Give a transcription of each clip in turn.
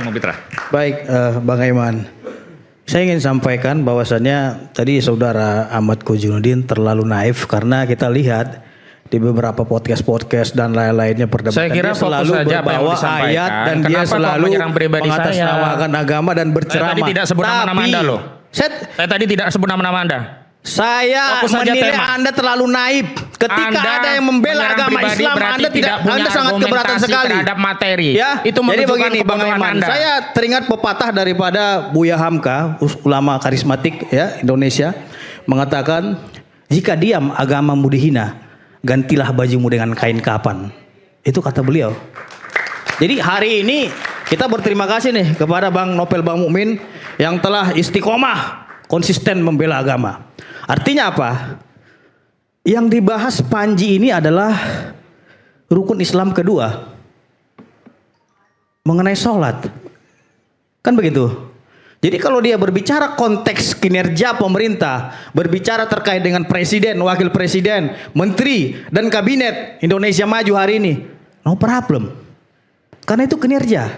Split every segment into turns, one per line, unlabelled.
Silakan Bung Pitra.
Baik, Bang Aiman. Saya ingin sampaikan bahwasannya tadi saudara Ahmad Kojinuddin terlalu naif karena kita lihat di beberapa podcast dan lain-lainnya perdebatan
saya kira
dia selalu berbawa ayat dan dia selalu mengatasnamakan agama dan berceramah.
Saya tadi tidak sebut nama-nama Anda loh. Saya tadi tidak sebut nama-nama Anda.
Saya menilai Anda terlalu naif. Ketika
Anda
ada yang membela agama Islam, Anda sangat keberatan sekali.
Terhadap materi.
Ya,
itu
jadi begini Bang
kebodohan
Aiman,
Anda.
saya teringat pepatah daripada Buya Hamka, ulama karismatik ya Indonesia, mengatakan jika diam agamamu dihina, gantilah bajumu dengan kain kapan. Itu kata beliau. Jadi hari ini kita berterima kasih nih kepada Bang Nopel Bang Mukmin yang telah istiqomah konsisten membela agama. Artinya apa? Yang dibahas Panji ini adalah rukun Islam kedua. Mengenai sholat. Kan begitu? Jadi kalau dia berbicara konteks kinerja pemerintah, berbicara terkait dengan presiden, wakil presiden, menteri, dan kabinet Indonesia Maju hari ini, no problem. Karena itu kinerja.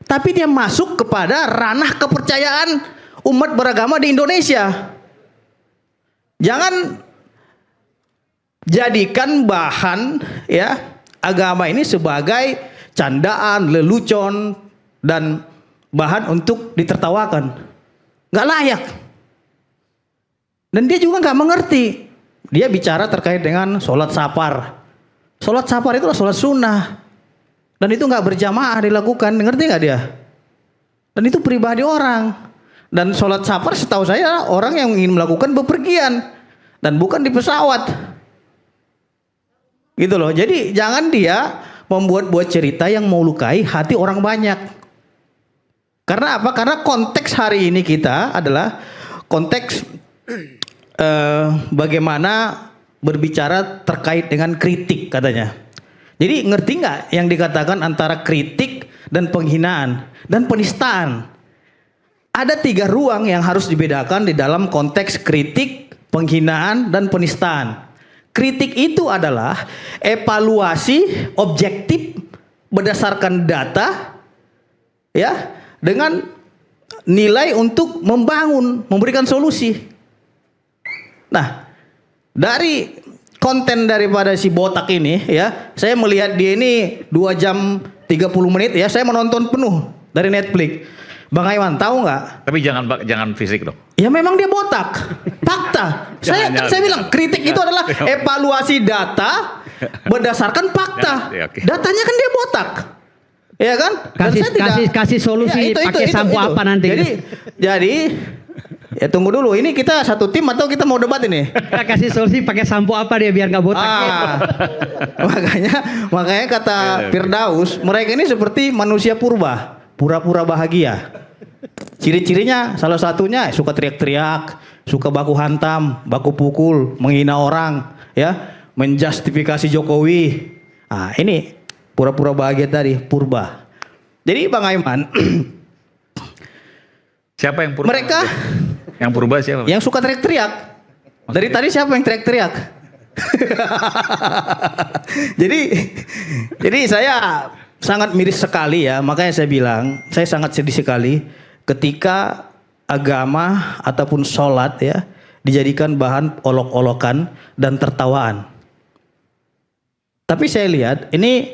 Tapi dia masuk kepada ranah kepercayaan umat beragama di Indonesia. Jangan jadikan bahan ya agama ini sebagai candaan, lelucon dan bahan untuk ditertawakan. Nggak layak. Dan dia juga nggak mengerti. Dia bicara terkait dengan sholat safar. Sholat safar itu adalah sholat sunnah. Dan itu nggak berjamaah dilakukan. Ngerti nggak dia? Dan itu pribadi orang. Dan sholat safar setahu saya orang yang ingin melakukan bepergian. Dan bukan di pesawat. Gitu loh. Jadi jangan dia membuat-buat cerita yang mau lukai hati orang banyak. Karena apa? Karena konteks hari ini kita adalah konteks bagaimana berbicara terkait dengan kritik katanya. Jadi ngerti nggak yang dikatakan antara kritik dan penghinaan dan penistaan? Ada 3 ruang yang harus dibedakan di dalam konteks kritik, penghinaan, dan penistaan. Kritik itu adalah evaluasi objektif berdasarkan data ya dengan nilai untuk membangun, memberikan solusi. Nah, dari konten daripada si botak ini ya, saya melihat dia ini 2 jam 30 menit ya, saya menonton penuh dari Netflix. Bang Aiman tahu nggak?
Tapi jangan fisik dong.
Ya memang dia botak. Fakta. saya bilang kritik itu adalah evaluasi data berdasarkan fakta. Datanya kan dia botak. Ya kan?
Kasih solusi ya, pakai sampo apa nanti?
Jadi ya tunggu dulu. Ini kita satu tim atau kita mau debat ini?
Kasih solusi pakai sampo apa dia biar nggak botak?
Makanya kata Firdaus, mereka ini seperti manusia purba. Pura-pura bahagia. Ciri-cirinya salah satunya suka teriak-teriak, suka baku hantam, baku pukul, menghina orang, ya, menjustifikasi Jokowi. Ah, ini pura-pura bahagia tadi, purba. Jadi Bang Aiman,
siapa yang purba?
Mereka
yang purba siapa?
Yang suka teriak-teriak. Dari tadi siapa yang teriak-teriak? jadi saya sangat miris sekali ya, makanya saya bilang saya sangat sedih sekali ketika agama ataupun sholat ya dijadikan bahan olok-olokan dan tertawaan. Tapi saya lihat ini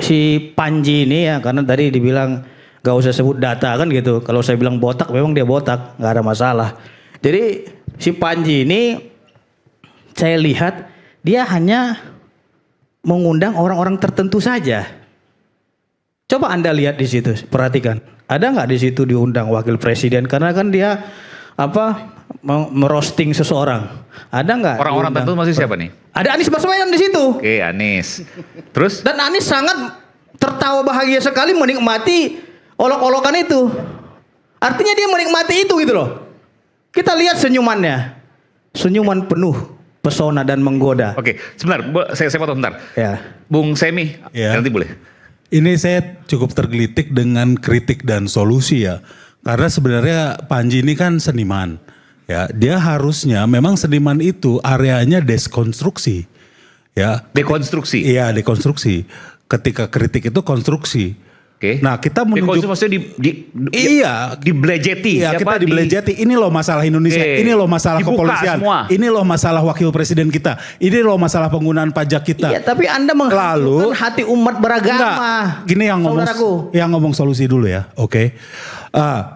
si Panji ini ya, karena tadi dibilang gak usah sebut data kan gitu. Kalau saya bilang botak memang dia botak, gak ada masalah. Jadi si Panji ini saya lihat dia hanya mengundang orang-orang tertentu saja. Coba Anda lihat di situ, perhatikan. Ada nggak di situ diundang wakil presiden? Karena kan dia merosting seseorang. Ada nggak?
Orang-orang tertentu masih siapa nih?
Ada Anies Baswedan di situ.
Oke, Anies. Terus?
Dan Anies sangat tertawa bahagia sekali menikmati olok-olokan itu. Artinya dia menikmati itu gitu loh. Kita lihat senyumannya, senyuman penuh pesona dan menggoda.
Oke, sebentar, saya potong sebentar.
Ya.
Bung Semi,
ya.
nanti boleh.
Ini saya cukup tergelitik dengan kritik dan solusi ya. Karena sebenarnya Panji ini kan seniman. Ya, dia harusnya memang seniman itu areanya deskonstruksi. Ya.
Dekonstruksi.
Iya, dekonstruksi. Ketika kritik itu konstruksi.
Oke.
Nah, kita
Dekonstruksi
menunjuk
maksudnya
Iya.
dibelejeti.
Iya,
Siapa
kita dibelejeti. Ini loh masalah Indonesia.
Oke.
Ini loh masalah
Dibuka
kepolisian.
semua.
Ini loh masalah wakil presiden kita. Ini loh masalah penggunaan pajak kita.
Iya, tapi Anda menghancurkan hati umat beragama.
Enggak, gini
Saudaraku.
yang ngomong solusi dulu ya, oke.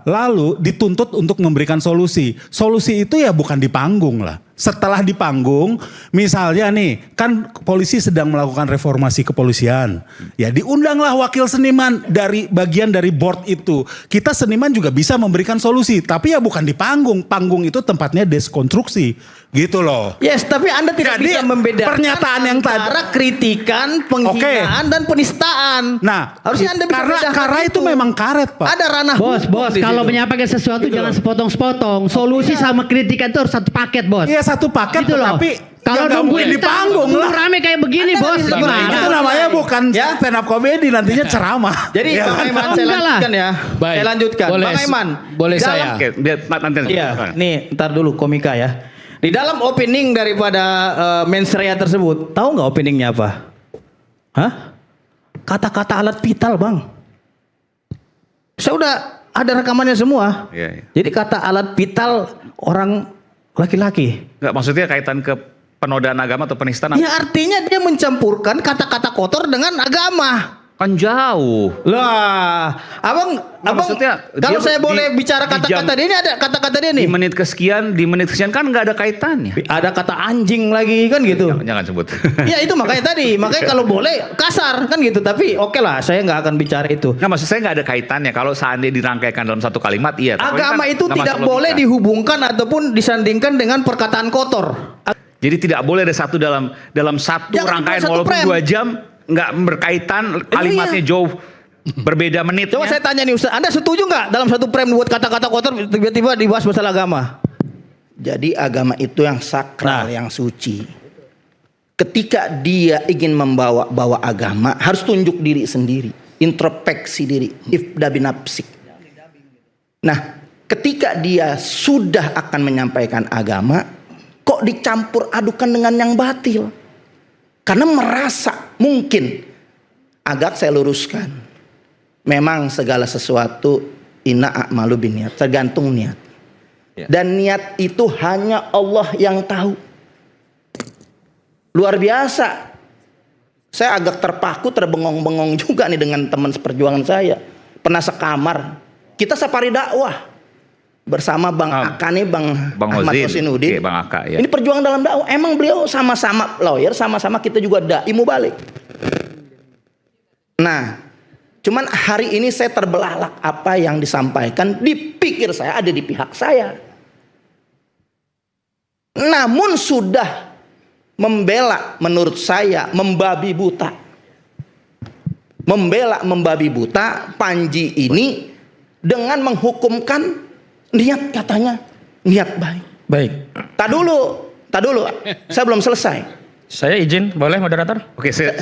Lalu dituntut untuk memberikan solusi. Solusi itu ya bukan di panggung lah. Setelah di panggung, misalnya nih, kan polisi sedang melakukan reformasi kepolisian. Ya diundanglah wakil seniman dari bagian dari board itu. Kita seniman juga bisa memberikan solusi, tapi ya bukan di panggung. Panggung itu tempatnya deskonstruksi, gitu loh.
Yes, tapi Anda tidak
Jadi,
bisa membedakan
pernyataan yang tadi-
antara kritikan, penghinaan dan penistaan.
Nah,
harusnya Anda bisa bedakan
karena itu memang karet, Pak.
Ada ranah
Bos,
hukum di
kalau
situ.
menyampaikan sesuatu jangan sepotong-sepotong. Solusi sama kritikan itu harus satu paket, Bos.
Iya, satu paket,
Gitu loh.
tapi
Kalau
nggak mungkin
nungguin
di panggung lah.
rame kayak begini,
Anda
Bos.
bisa
Gimana?
bedakan.
Itu namanya bukan
Ya.
stand up comedy, nantinya ceramah.
Jadi
Ya
Bang
kan?
Aiman,
Oh,
saya
enggak lah.
lanjutkan ya.
Baik.
Saya lanjutkan.
Boleh,
Bang Aiman.
boleh
dalam-
saya.
Oke, dia nanti.
Iya, nih ntar dulu komika ya. Di dalam opening daripada mensrea tersebut, tahu nggak openingnya apa? Hah? Kata-kata alat vital, Bang. Saya udah ada rekamannya semua.
Iya, iya.
Jadi kata alat vital orang laki-laki.
Enggak, maksudnya kaitan ke penodaan agama atau penistaan apa?
Ya artinya dia mencampurkan kata-kata kotor dengan agama.
Kan jauh.
Lah, abang,
maksudnya
kalau
dia
saya boleh
di
bicara kata-kata
jam-
dia ini ada kata-kata dia
Di
nih.
menit kesekian kan nggak ada kaitannya.
Ada kata anjing lagi kan gitu.
Jangan sebut.
Ya itu makanya tadi, makanya kalau boleh kasar kan gitu. Tapi oke lah, saya nggak akan bicara itu.
Nggak, maksud saya nggak ada kaitannya. Kalau seandainya dirangkaikan dalam satu kalimat, iya. Tapi
Agama
kan
itu
nggak
tidak
masuk
boleh
logika.
dihubungkan ataupun disandingkan dengan perkataan kotor.
Jadi tidak boleh ada satu dalam satu
Jangan
rangkaian
satu
walaupun
frame.
2 jam nggak berkaitan, kalimatnya
iya.
jauh berbeda menitnya.
Coba saya tanya nih Ustaz, Anda setuju nggak dalam satu frame buat kata-kata kotor tiba-tiba dibahas masalah agama?
Jadi agama itu yang sakral,
Nah.
yang suci. Ketika dia ingin bawa agama, harus tunjuk diri sendiri, introspeksi diri, ifda binafsik. Nah, ketika dia sudah akan menyampaikan agama, kok dicampur adukan dengan yang batil? Karena merasa mungkin, agak saya luruskan. Memang segala sesuatu inna a'malu binniyat, tergantung niat. Dan niat itu hanya Allah yang tahu. Luar biasa. Saya agak terpaku, terbengong-bengong juga nih dengan teman seperjuangan saya. Pernah sekamar. Kita safari dakwah bersama Bang Aka nih, Bang Ahmad
Hozin.
Hosinuddin.
Oke, Bang Aka, ya.
Ini perjuangan dalam dakwah. Emang beliau sama-sama lawyer, sama-sama kita juga dai mubalik. Nah, cuman hari ini saya terbelalak apa yang disampaikan di pikir saya ada di pihak saya. Namun sudah membela menurut saya membabi buta. Membela membabi buta Panji ini dengan menghukumkan niat, katanya niat baik.
Baik.
Tak dulu. Saya belum selesai.
Saya izin, boleh moderator?
Oke,
Saya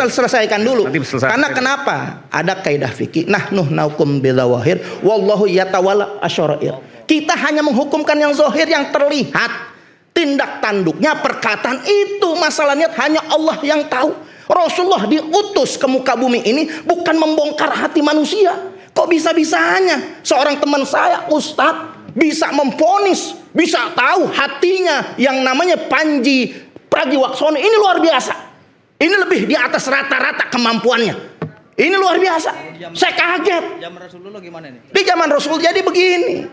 selesaikan dulu.
Nanti selesai.
Karena kenapa? Ada kaidah fikih. Nahnu naukum bilawahir wallahu yatawalla asyarair. Kita hanya menghukumkan yang zahir, yang terlihat. Tindak tanduknya, perkataan itu masalah niat hanya Allah yang tahu. Rasulullah diutus ke muka bumi ini bukan membongkar hati manusia. Kok bisa-bisanya seorang teman saya Ustadz bisa memvonis, bisa tahu hatinya yang namanya Panji Pragiwaksono. Ini luar biasa. Ini lebih di atas rata-rata kemampuannya. Ini luar biasa. Saya kaget.
Zaman Rasul dulu gimana nih?
Di zaman Rasul jadi begini.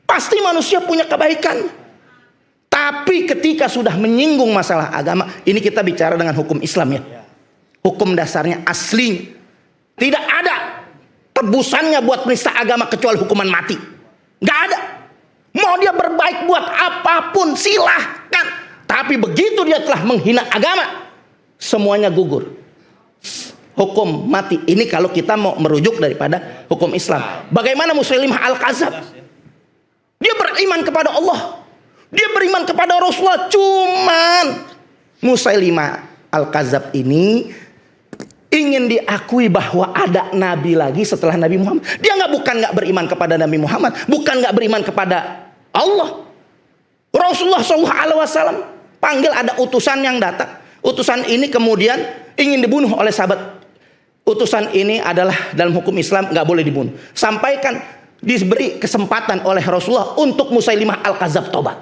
Pasti manusia punya kebaikan. Tapi ketika sudah menyinggung masalah agama, ini kita bicara dengan hukum Islam ya. Hukum dasarnya asli. Tidak ada tebusannya buat penista agama kecuali hukuman mati. Nggak ada. Mau dia berbaik buat apapun silahkan. Tapi begitu dia telah menghina agama, semuanya gugur. Hukum mati. Ini kalau kita mau merujuk daripada hukum Islam. Bagaimana Musailimah Al-Kadzab? Dia beriman kepada Allah. Dia beriman kepada Rasulullah. Cuman Musailimah Al-Kadzab ini ingin diakui bahwa ada nabi lagi setelah Nabi Muhammad. Dia bukan nggak beriman kepada Nabi Muhammad, bukan nggak beriman kepada Allah. Rasulullah SAW panggil, ada utusan yang datang. Utusan ini kemudian ingin dibunuh oleh sahabat. utusan ini adalah dalam hukum Islam nggak boleh dibunuh. Sampaikan, diberi kesempatan oleh Rasulullah untuk Musailimah Al-Kadzab tobat.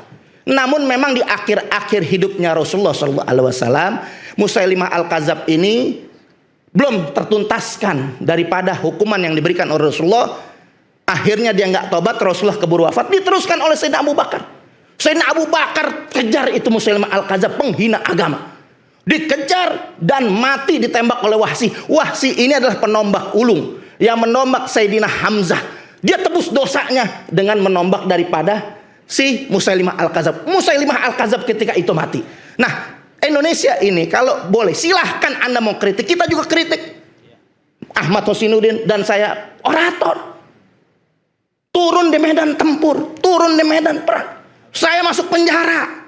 Namun memang di akhir-akhir hidupnya Rasulullah SAW, Musailimah Al-Kadzab ini belum tertuntaskan daripada hukuman yang diberikan oleh Rasulullah. Akhirnya dia nggak tobat, Rasulullah keburu wafat, diteruskan oleh Sayyidina Abu Bakar. Sayyidina Abu Bakar kejar itu Musailimah Al-Kadzab, penghina agama. Dikejar dan mati ditembak oleh Wahsy. Wahsy ini adalah penombak ulung yang menombak Sayyidina Hamzah. Dia tebus dosanya dengan menombak daripada si Musailimah Al-Kadzab. Musailimah Al-Kadzab ketika itu mati. Nah, Indonesia ini kalau boleh silahkan Anda mau kritik, kita juga kritik. Ahmad Hosinuddin dan saya orator. Turun di medan tempur, turun di medan perang. Saya masuk penjara.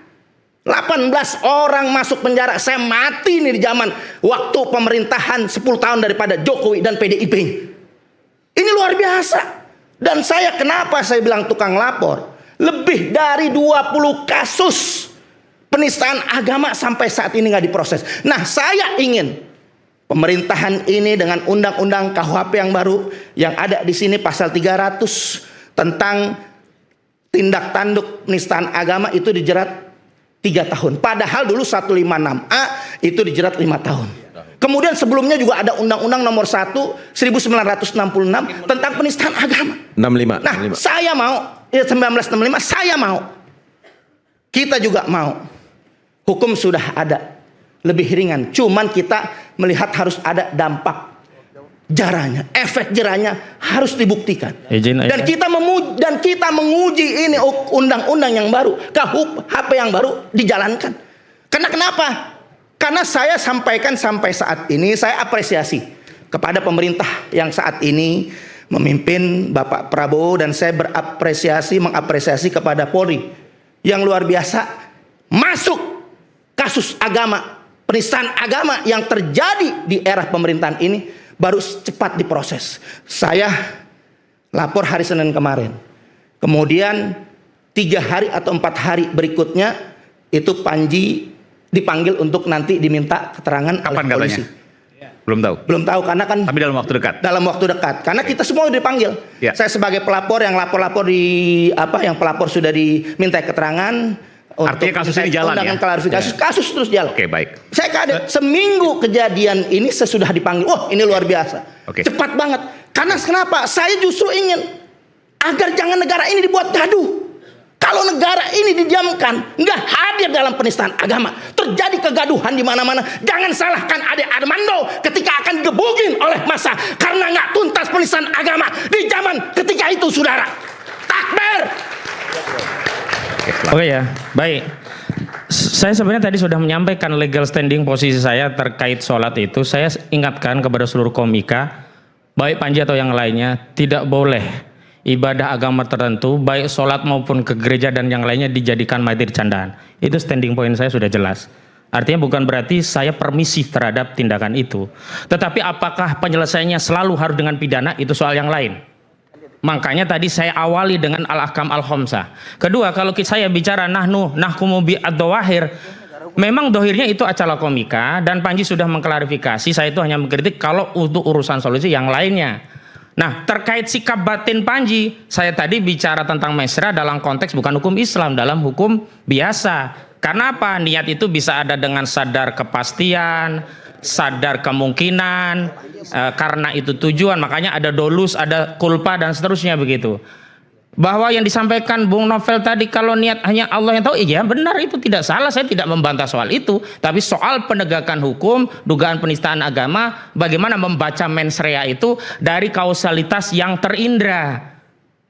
18 orang masuk penjara. Saya mati nih di zaman waktu pemerintahan 10 tahun daripada Jokowi dan PDIP. Ini luar biasa. Dan saya kenapa saya bilang tukang lapor? Lebih dari 20 kasus penistaan agama sampai saat ini nggak diproses. Nah, saya ingin pemerintahan ini dengan undang-undang KUHP yang baru yang ada di sini pasal 300 tentang tindak tanduk penistaan agama itu dijerat 3 tahun. Padahal dulu 156A itu dijerat 5 tahun. Kemudian sebelumnya juga ada Undang-Undang Nomor 1 1966 tentang penistaan agama.
65.
Nah,
65.
saya mau 1965 saya mau. Kita juga mau. Hukum sudah ada. Lebih ringan. Cuman kita melihat harus ada dampak jaranya, efek jerahnya harus dibuktikan. Dan kita menguji ini undang-undang yang baru, KUHP yang baru dijalankan. Karena kenapa? Karena saya sampaikan sampai saat ini saya apresiasi kepada pemerintah yang saat ini memimpin Bapak Prabowo, dan saya mengapresiasi kepada Polri yang luar biasa masuk kasus agama, penistaan agama yang terjadi di era pemerintahan ini baru cepat diproses. Saya lapor hari Senin kemarin. Kemudian 3 hari atau 4 hari berikutnya itu Panji dipanggil untuk nanti diminta keterangan oleh polisi.
Katanya? Belum tahu.
Belum tahu karena kan.
Tapi dalam waktu dekat.
Dalam waktu dekat. Karena kita semua udah dipanggil.
Ya.
Saya sebagai pelapor yang lapor-lapor yang pelapor sudah diminta keterangan.
Artinya kasus ini jalan ya?
Klarifikasi, kasus terus jalan.
Oke, baik.
Saya kaget, seminggu kejadian ini sesudah dipanggil. Wah, ini luar biasa.
Oke.
Cepat banget. Karena kenapa? Saya justru ingin agar jangan negara ini dibuat gaduh. Kalau negara ini didiamkan, nggak hadir dalam penistaan agama, terjadi kegaduhan di mana-mana. Jangan salahkan Ade Armando ketika akan digebugin oleh massa karena nggak tuntas penistaan agama di zaman ketika itu, saudara. Takbir.
Oke ya, baik. Saya sebenarnya tadi sudah menyampaikan legal standing posisi saya terkait sholat itu. Saya ingatkan kepada seluruh komika, baik Panji atau yang lainnya, tidak boleh ibadah agama tertentu, baik sholat maupun ke gereja dan yang lainnya dijadikan materi candaan. Itu standing point saya sudah jelas. Artinya bukan berarti saya permisif terhadap tindakan itu. Tetapi apakah penyelesaiannya selalu harus dengan pidana, itu soal yang lain. Makanya tadi saya awali dengan al-ahkam al-khamsah. Kedua, kalau saya bicara nahkumu bi ad-dawahir, memang dohirnya itu acala komika, dan Panji sudah mengklarifikasi, saya itu hanya mengkritik kalau untuk urusan solusi yang lainnya. Nah, terkait sikap batin Panji, saya tadi bicara tentang mesra dalam konteks bukan hukum Islam, dalam hukum biasa. Karena apa? Niat itu bisa ada dengan sadar kepastian, sadar kemungkinan, karena itu tujuan, makanya ada dolus, ada kulpa dan seterusnya begitu. Bahwa yang disampaikan Bung Novel tadi kalau niat hanya Allah yang tahu, iya benar, itu tidak salah, saya tidak membantah soal itu. Tapi soal penegakan hukum, dugaan penistaan agama, bagaimana membaca mens rea itu dari kausalitas yang terindra.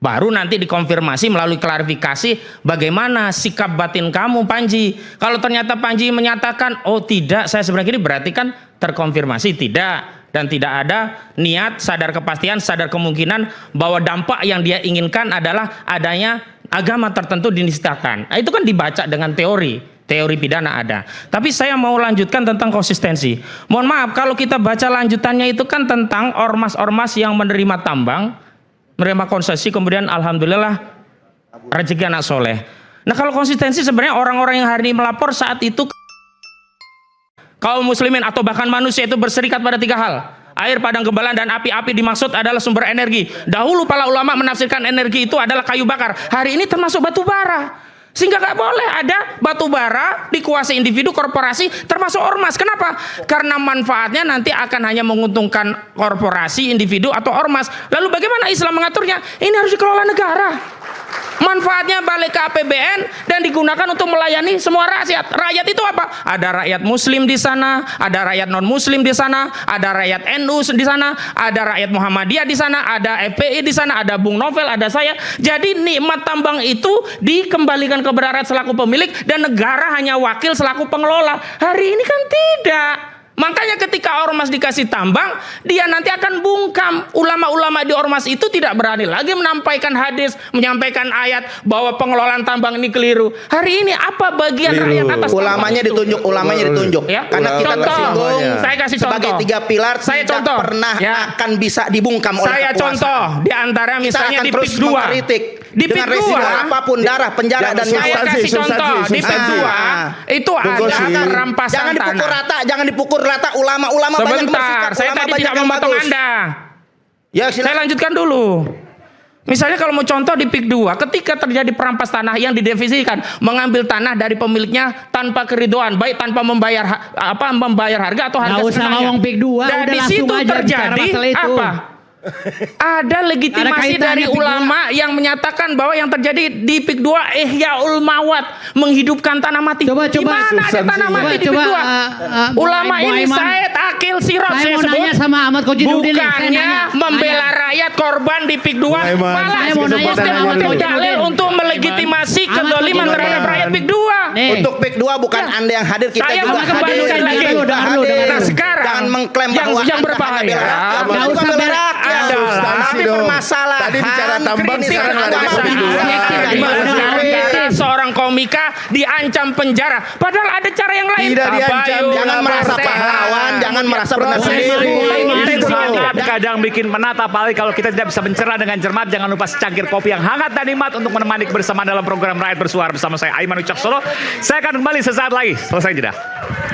Baru nanti dikonfirmasi melalui klarifikasi bagaimana sikap batin kamu Panji. Kalau ternyata Panji menyatakan, oh tidak, saya sebenarnya ini berarti kan terkonfirmasi tidak. Dan tidak ada niat, sadar kepastian, sadar kemungkinan bahwa dampak yang dia inginkan adalah adanya agama tertentu dinistakan. Nah, itu kan dibaca dengan teori pidana ada. Tapi saya mau lanjutkan tentang konsistensi. Mohon maaf, kalau kita baca lanjutannya itu kan tentang ormas-ormas yang menerima tambang, menerima konsesi, kemudian alhamdulillah rezeki anak soleh. Nah, kalau konsistensi sebenarnya orang-orang yang hari ini melapor saat itu kaum muslimin atau bahkan manusia itu berserikat pada 3 hal. air padang gembalaan dan api-api dimaksud adalah sumber energi. Dahulu para ulama menafsirkan energi itu adalah kayu bakar. Hari ini termasuk batu bara. Sehingga nggak boleh ada batu bara dikuasai individu, korporasi, termasuk ormas. Kenapa? Karena manfaatnya nanti akan hanya menguntungkan korporasi, individu, atau ormas. Lalu bagaimana Islam mengaturnya? Ini harus dikelola negara. Manfaatnya balik ke APBN dan digunakan untuk melayani semua rakyat. Rakyat itu apa? Ada rakyat Muslim di sana, ada rakyat non Muslim di sana, ada rakyat NU di sana, ada rakyat Muhammadiyah di sana, ada FPI di sana, ada Bung Novel, ada saya. Jadi nikmat tambang itu dikembalikan kepada rakyat selaku pemilik dan negara hanya wakil selaku pengelola. Hari ini kan tidak. Makanya ketika ormas dikasih tambang, dia nanti akan bungkam. Ulama-ulama di ormas itu tidak berani lagi menyampaikan hadis, menyampaikan ayat bahwa pengelolaan tambang ini keliru. Hari ini apa bagian rakyat atas
Ulamanya ditunjuk,
Ya.
karena kita
Contoh.
tersinggung
Saya kasih
sebagai
contoh.
3 pilar
Saya
tidak
contoh.
pernah
Ya.
akan bisa dibungkam oleh
Saya
kekuasaan.
contoh di antara
Kita
misalnya
akan
di
terus
PIK 2.
mengkritik
Di PIK
dengan resiko
2
apapun, darah, penjara dan
saya
nyawa.
kasih contoh di PIK 2 itu ada rampasan
Jangan dipukul
tanah.
rata, jangan dipukul rata ulama-ulama banyak
Sebentar,
bersikap,
saya
ulama
tadi
banyak
tidak
yang
memotong
bagus.
Anda.
Ya,
Saya
silakan.
lanjutkan dulu. Misalnya kalau mau contoh di PIK 2, ketika terjadi perampas tanah yang didefinisikan mengambil tanah dari pemiliknya tanpa keridoan, baik tanpa membayar harga atau harga
Nggak usah
setengahnya.
ngomong PIK 2,
Dan
udah
di
langsung
situ
aja bicara
terjadi
masalah itu.
apa? Ada legitimasi
kaitannya
dari
PIK 2.
ulama yang menyatakan bahwa yang terjadi di PIK 2 ihyaul mawat, menghidupkan tanah mati.
Coba.
Di mana ada tanah mati di PIK 2? Ulama
Bung
ini
Aiman.
Said Akil Sirot
Saya
saya
mau nanya
sebut.
sama Ahmad Khojinuddin nih. Saya
Bukannya
nanya.
membela rakyat korban di PIK 2, malah
Saya mau nanya sama Ahmad
dalil
Khojinuddin.
untuk melegitimasi
Ahmad
kezaliman
Khojinuddin.
terhadap rakyat PIK 2.
Nih.
Untuk PIK 2 bukan Anda yang hadir, kita
Saya
juga
mau kembali
hadir.
sekali lagi.
Kita hadir.
Nah, sekarang
jangan mengklaim
yang-
bahwa
yang
Anda
berbahaya.
hanya bela rakyat.
Nggak
Bukan
usah
bela
bela-
rakyat.
adalah-
Tapi permasalahan
Tadi bicara tambang,
kritis
sekarang
agama
ada
bisa.
PIK 2.
Tidak
Di mana
bisa.
negara seorang komika diancam penjara, padahal ada cara yang lain.
Tidak diancam,
Tabayun,
Jangan merasa
nasihat.
pahlawan, jangan merasa benar
Proses
sendiri.
Semangat kadang bikin menata, apalagi kalau kita tidak bisa mencerna dengan cermat. Jangan lupa secangkir kopi yang hangat dan nikmat untuk menemani kebersamaan dalam program Rakyat Bersuara bersama saya Aiman Wicaksono. Saya akan kembali sesaat lagi. Selesai jeda.